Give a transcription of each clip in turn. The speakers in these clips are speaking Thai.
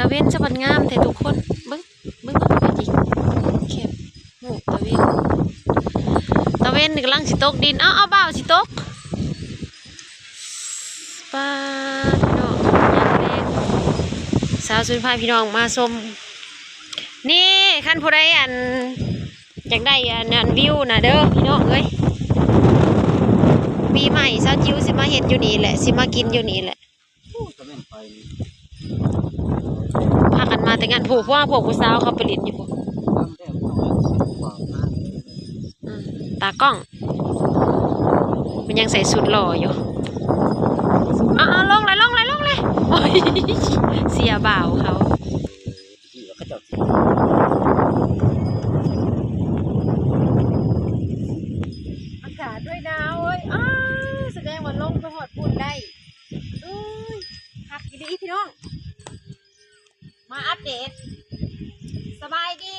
ตะเวนสะบัดงามแต่ทุกคนเบิ่งไปดิเข็บหมูตะเวนนี่กำลังสิตกดินเอาบ่าวสิตกป้าพี่น้องยามแรงสาวสุนพาพี่น้องมาชมนี่คันผู้ใดอยากได้อันวิวนะเด้อพี่น้องเอ้ยปีใหม่สาวจิ๋วสิมาเฮ็ดอยู่นี่แหละสิมากินอยู่นี่แหละพากันมาแต่งานผูกว่าพวกผู้สาวเขาไปเล่นอยู่พวกตากล้องมันยังใส่สุดหล่ออยู่ลงเลยโอ้ยเสียบ่าวเขาอากาศด้วยหนาวเอ้ยแสดงว่าลงไปหอดปุ่นได้พักดีพี่น้องมาอัปเดตสบายดี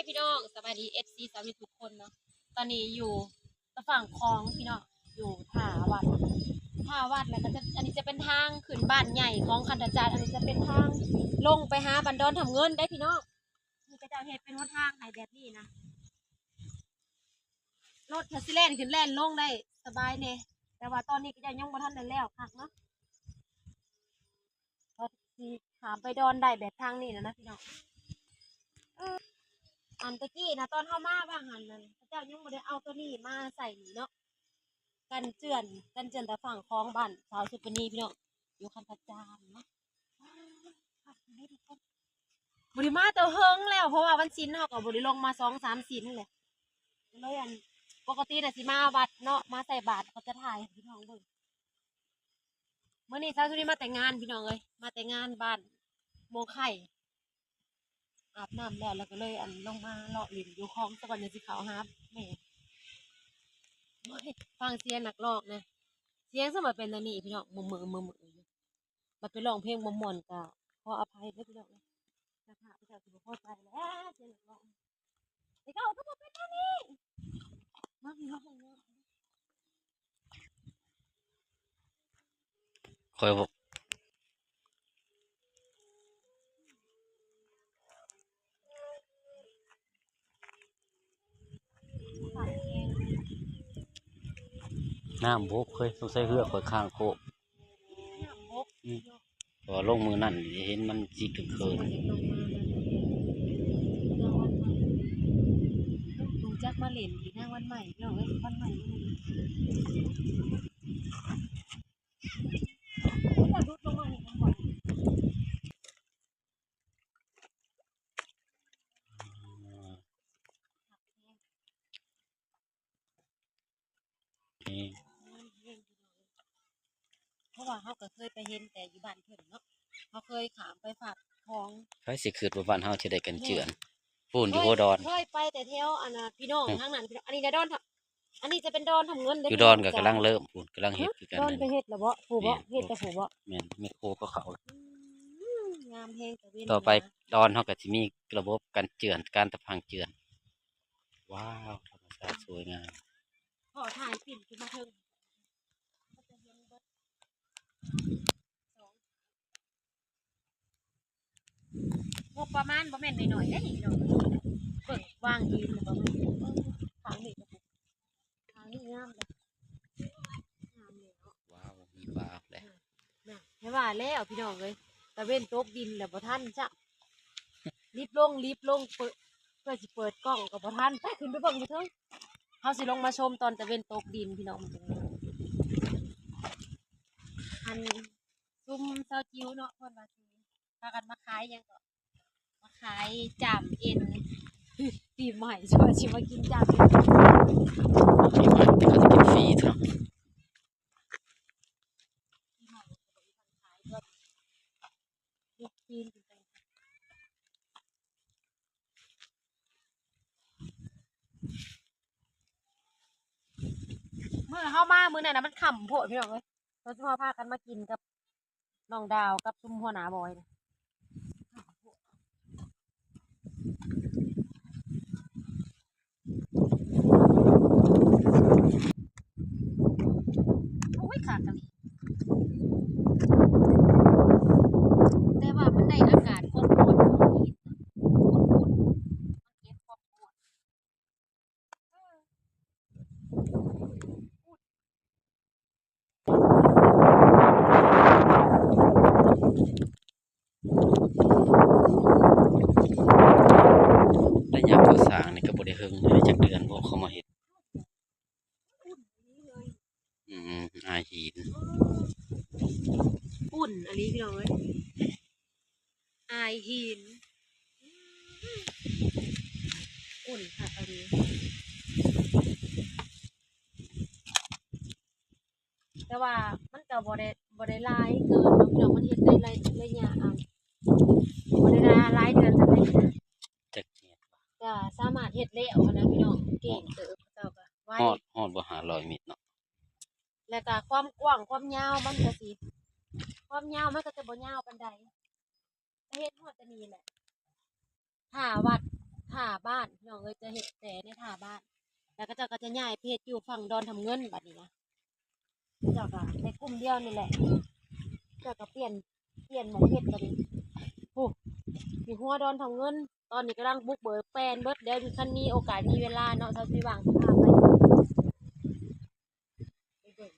พี่น้องสบายดี FC สามีทุกคนเนาะตอนนี้อยู่ฝั่งคลองพี่น้องอยู่ท่าวัดแล้วก็จะอันนี้จะเป็นทางขึ้นบ้านใหญ่ของคันธจารย์อันนี้จะเป็นทางลงไปหาบันดอนทำเงินได้พี่น้องนี่ก็จะเห็นเป็นว่าทางไหนแบบนี้นะรถทัสซิแลนขึ้นแล่นลงได้สบายเนี่ยแต่ว่าตอนนี้ก็ยังบ่ทันได้แล้วคักเนาะเราถามไปดอนได้แบบทางนี้นะพี่น้องอันตะกี้นะตอนเข้ามาบ้างหันนั้นพระเจ้ายังไม่ได้เอาตัวนี้มาใส่เนาะกันเจือนแต่ฝั่งคลองบ้านสาวสุปนีพี่น้องอยู่คันธจารย์เนาะบริมาเตาเฮิงแล้วเพราะว่าวันศิลป์เขากับบริลงมา2-3ศิลป์เลยปกติแต่สิมาวัดเนาะมาใส่บาตรเขาจะถ่ายพี่น้องเบิ่งเมื่อนี้สาวสุปนีมาแต่งงานพี่น้องเลยมาแต่งงานบ้านโมไข่อาบน้ำแล้วก็เลยลงมาเลาะหลินอยู่คลองสะก่อนจะสิเขาครับแม่ฟังเสียงนักร้องนะเสียงสมัยเป็นอันนี้พี่น้องมือมันไปร้องเพลงม่วนก็ขออภัยด้วยพี่น้องนะนะคะพี่เจ้าถือว่าพอใจแล้วเสียงนักร้องไอ้เจ้าก็บอกเป็นอันนี้มาพี่น้องคอยบอกน้ำบกเคยต้องใส่เรือคอยข้างโคกพอลงมือนั่นเห็นมันจีเกินลุงจักมาเล่นอีกหน้าวันใหม่พี่น้องวันใหม่เพราะว่าเขาก็เคยไปเห็นแต่อยู่บ้านเพิ่นเนาะเขาเคยขามไปฝากของไฟสิคืดบ้านเฮาจะได้กันเจือนปูนอยู่โคดอนเคยไปแต่เที่ยวพี่น้องทางนั้นพี่น้องอันนี้จะดอนอันนี้จะเป็นดอนทำเงินอยู่ดอนก็กำลังเริ่มปูนกำลังเฮ็ดคือกันดอนไปเฮ็ดแล้วบ่ผูบ่เฮ็ดแต่ผูบ่แม่นแม่โคก็เขางามแฮงตะเวนต่อไปดอนเฮาก็สิมีระบบกันเจือนการตะพังเจือนว้าวธรรมชาติสวยงามขอถ่ายปิ่นขึ้นมาเถิงงบประมาณบ่แม่นหน่อยๆได้นี่พี่น้องเบิ่งวางยืนแล้วก็ทางนี้ทางนี้งามเลยงามเลยเนาะว้าวมีปลาเลยน่ะให้ว่าแล้วพี่น้องเอ้ยตะเวนตกดินแล้วบ่ทันจ้ะรีบลงเพื่อสิเปิดกล้องก็บ่ทันไปขึ้นไปเบิ่งอยู่เถิงเฮาสิลงมาชมตอนตะเวนตกดินพี่น้องมันจะซุ่มเซาจิ๋วเนาะเพิ่นว่าสิพากันมาขายหยังก็มาขายจามเอ็นปีใหม่ช่วยชิมากินจามเอ็นปีใหม่แต่เขาจะกินฟรีเนาะปีใหม่ก็บ่มีคนขายด้วยลูกจีนเป็นไปเมื่อเข้ามามื้อนั้นน่ะมันค่ำโพดพี่น้องเอ้ยเราสิพากันมากินกับน้องดาวกับซุ่มหัวหน้าบอยนะโอ้ยขาดกันแต่ว่ามันได้อากาศอบ อุ่นอันนี้พี่น้องเอ้ยอายหินอุ่นค่ะอันนี้แต่ว่ามันก็บ่ได้หลายเกินเนาะพี่น้องมันเฮ็ดได้ระยะบ่ได้หลายเดือนจังได๋นะ จักเม็ด ก็สามารถเฮ็ดแล้วหั้นนะพี่น้องเก่งเติบเจ้าก็ไว้ ฮอดบ่500เมตรเนาะ แล้วก็ความกว้างความยาวมันก็สิความยาวมันก็จะบ่ยาวปานใดเฮ็ดฮอดแต่นี้แหละท่าวัดท่าบ้านพี่น้องเอ้ยจะเฮ็ดแต่ในท่าบ้าน แล้วก็เจ้าก็จะย้ายไปเฮ็ดอยู่ฝั่งดอนทำเงินบัดนี้นะเจ้าก็ในกลุ่มเดียวนี่แหละเจ้าก็เปลี่ยนหม้องเฮ็ดบัดนี้โอ้อยู่หัวดอนทำเงิน ตอนนี้กำลังบุกเบิกแปลนเบิดเดี๋ยวมีคันมีโอกาสมีเวลาเนาะเจ้าสิว่างสิพาไปเบิ่ง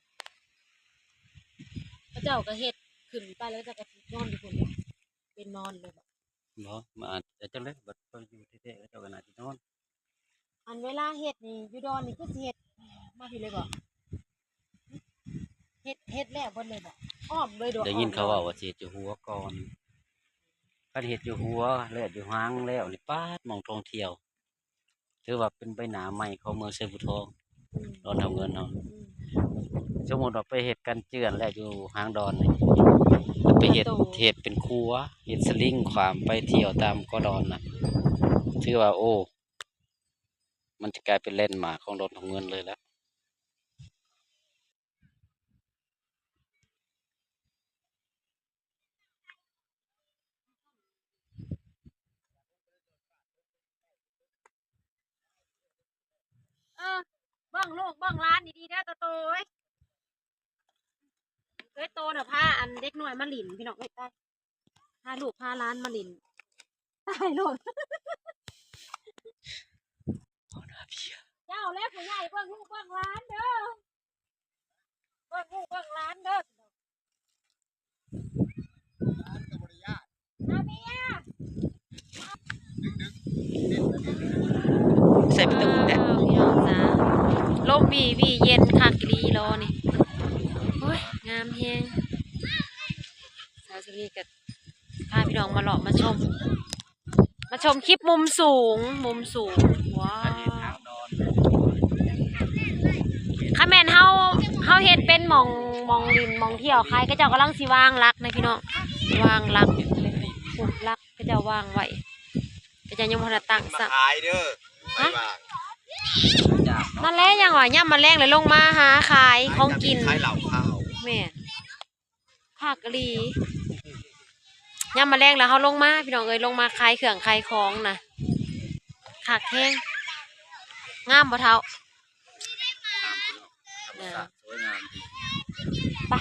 พระเจ้าก็เฮ็ดขึ้นไปแล้วก็เจ้าก็สินอนอยู่พุ่นเลยเป็นนอนเลยแบบ บ่มาอาจจะจังได๋บัดเพิ่นอยู่แท้ๆเจ้าก็น่าสินอน อันเวลาเฮ็ดนี่อยู่ดอนนี่คือสิเฮ็ดมาพี่เลยบ่เฮ็ดแล้วเบิดเลยบ่อ้อมเลยดอก ได้ยินเขาเว้าว่าสิเฮ็ดอยู่หัวก่อนคันเฮ็ดอยู่หัวแล้วอยู่หางแล้วนี่ป๊าดหม้องท่องเที่ยวถือว่าเป็นใบหน้าใหม่ของเมืองไชยภูทองดอนทำเงินเนาะ สมมุติว่าไปเฮ็ดกันเจือนแล้วอยู่หางดอนนี่ไปเฮ็ดเป็นครัวเฮ็ดสลิงขวามไปเที่ยวตามเกาะดอนน่ะถือว่าโอ้มันจะกลายเป็นแลนด์มาร์คของดอนทำเงินเลยแล้ว เบิ่งลูกเบิ่งร้านดีๆเด้อโตๆเอ้ยโตน่ะพาอันเด็กน้อยมาหลินพี่น้องเอ้ยได้พาลูกพาร้านมาหลินตายโลด เจ้าแล้วผู้ใหญ่เบิ่งลูกเบิ่งร้านเด้อเบิ่งลูกเบิ่งร้านเด้อนาเมีย ใส่ประตูแท้ พี่น้องจ้าลมวีเย็นคักอีหลีรอนี่โอ้ยงามแฮงสาวสุรีก็พาพี่น้องมาเลาะมาชมคลิปมุมสูงว้าวถ้าแม่นเฮาเฮ็ดเป็นหม่องลินหม่องเที่ยวใครก็เจ้ากำลังสิวางรักนะพี่น้องวางรักผูกรักก็เจ้าวางไว้ก็จะยังบ่ทันตั้งซะ ขายเด้อไม่ว่า นั่นแหละยังว่าย่ำมาแรงเลยลงมาหาขายของกิน ขายเหล่าข้าว แม่นภาคกะลีย่ำมาแรงแล้วเขาลงมาพี่น้องเอ้ยลงมาขายเครื่องขายของนะขากแห้งงามบ่เท่า สวยงามดี ไป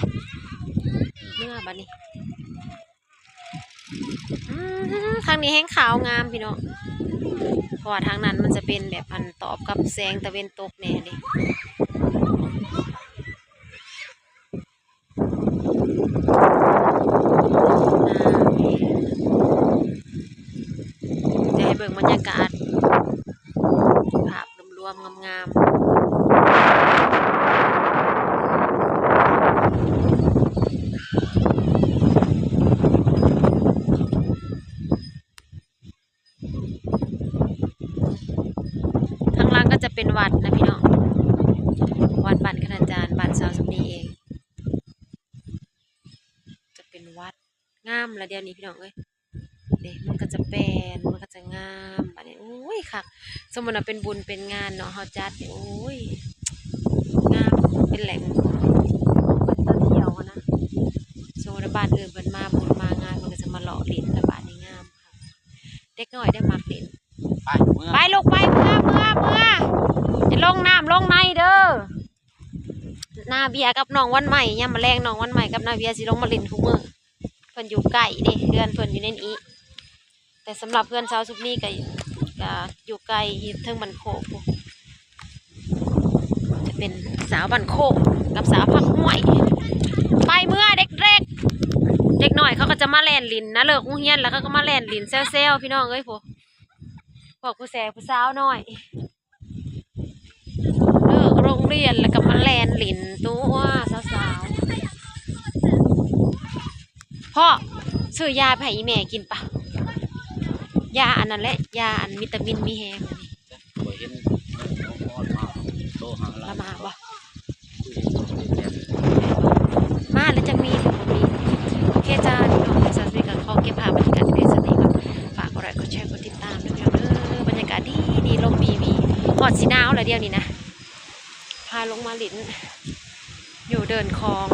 เมื่อบัดนี้ทางนี้แห้งขาวงามพี่น้องเพราะว่าทางนั้นมันจะเป็นแบบอันตอบกับแสงตะเวนตกแน่ดิจะให้เบิ่งบรรยากาศภาพรวมๆงามๆข้างล่างก็จะเป็นวัดนะพี่น้องวัดบ้านคณาจารย์บ้านสาวสุนีเองจะเป็นวัดงามละเดี๋ยวนี้พี่น้องเอ้ยเด็กมันก็จะแปลนมันก็จะงามอันนี้โอ้ยค่ะสมมติว่าเป็นบุญเป็นงานเนาะเฮาจัดโอ้ยงามเป็นแหล่งท่องเที่ยวนะสมมติว่าบ้านอื่นเพิ่นมาบุญมางานมันก็จะมาหล่อเล่นแต่บ้านนี้งามค่ะเด็กน้อยได้มักเล่น ไปเมื่อ ไปลูกไปเมื่อจะลงน้ำลงในเด้อนาเบียกับน้องวันใหม่ย่ำมาแรงน้องวันใหม่กับนาเบียสิลงมาเล่นทุกมื้อเพิ่นอยู่ใกล้เด้เพื่อนเพิ่นอยู่ในนี้แต่สำหรับเพื่อนชาวซุปนี่ก็อยู่ไกลเทิงบันโคกจะเป็นสาวบันโคกกับสาวผักห้วยไปเมื่อเด็กหน่อยเขาก็จะมาแล่นลินนะเลิกอุ้งเฮียนแล้วเขาก็มาแล่นลินเซลพี่น้องเอ้ยพวกผู้แสผู้สาวน้อยเลิกโรงเรียนแล้วก็มาแล่นลินตัวสาว พ่อซื้อยาไปให้อีแม่กินปะยาอันนั้นแหละยาอันวิตามินมีแฮงอันนี้ บ่เห็นน้องพอดมาโตหา ละมาบ่ มา มาแล้วจะมีหรือบ่มีโอเคจ้าพี่น้องในสัตว์มีกับขอเก็บภาพบรรยากาศเป็นสติก่อนฝากกดไลค์กดแชร์กดติดตามด้วยพี่น้องบรรยากาศดีดีลมวีหอดสีหนาวแล้วเดียวนี้นะพาลงมาลิ้นอยู่เดินคลอง